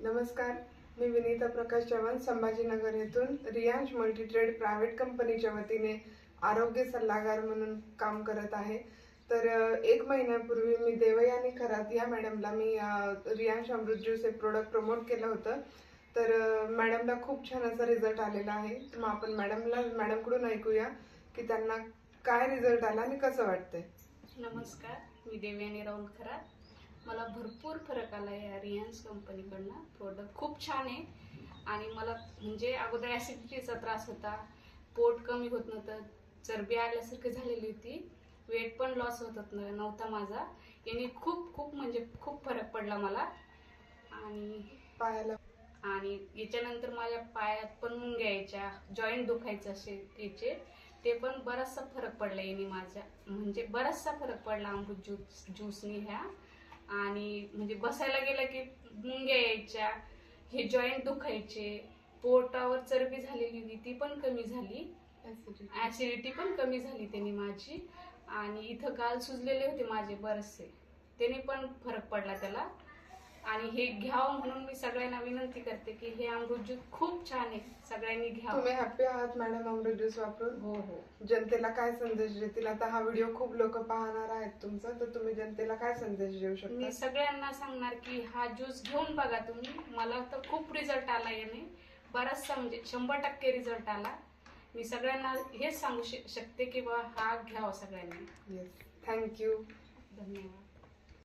नमस्कार, मी विनीता प्रकाश चव्हाण संभाजीनगर येथून Riyansh multitrade private कंपनीच्या वतीने आरोग्य सल्लागार म्हणून काम करत आहे। तर 1 महिन्यापूर्वी मी देवयानी खरात या मॅडमला मी रियांश अमृत ज्यूस हे प्रोडक्ट प्रमोट केलं होतं। तर मॅडमला खूप छान असा रिझल्ट आलेला आहे। मग आपण मॅडमकडून ऐकूया की त्यांना काय रिझल्ट आला आणि कसं वाटतंय। नमस्कार, मी देवयानी राहुल खरात। मला भरपूर फरक आला या रियांश कंपनीकडनं। प्रोडक्ट खूप छान आहे आणि मला म्हणजे अगोदर ॲसिडिटीचा त्रास होता, पोट कमी होत नव्हतं, चरबी आल्यासारखी झालेली होती, वेट पण लॉस होत नव्हता माझा। याने खूप म्हणजे खूप फरक पडला मला। आणि पायाला आणि याच्यानंतर माझ्या पायात पण मुंग्या यायच्या, जॉईंट दुखायचं असे याचे, ते पण बराचसा फरक पडला याने माझ्या, म्हणजे बराचसा फरक पडला अमृत ज्यूसनी ह्या। आणि म्हणजे बसायला गेलं की मुंग्या यायच्या, हे जॉईंट दुखायचे, पोटावर चरबी झालेली होती ती पण कमी झाली, ऍसिडिटी पण कमी झाली त्याने माझी। आणि इथं गाल सुजलेले होते माझे बरेचसे, त्याने पण फरक पडला त्याला। आणि हे घ्यावं म्हणून मी सगळ्यांना विनंती करते की हे अमृत ज्यूस खूप छान आहे, सगळ्यांनी घ्यावं। तुम्ही हॅपी आहात मॅडम अमृत ज्यूस वापरून? हो हो। जनतेला काय संदेश देतील? आता हा व्हिडिओ खूप लोक पाहणार आहेत तुमचा, तर तुम्ही जनतेला काय संदेश देऊ शकता? मी सगळ्यांना सांगणार की हा ज्यूस घेऊन बघा तुम्ही। मला तर खूप रिझल्ट आला याने, बराचसा म्हणजे 100% रिझल्ट आला। मी सगळ्यांना हेच सांगू शकते की बा हा घ्यावा सगळ्यांनी। Yes, thank you. धन्यवाद।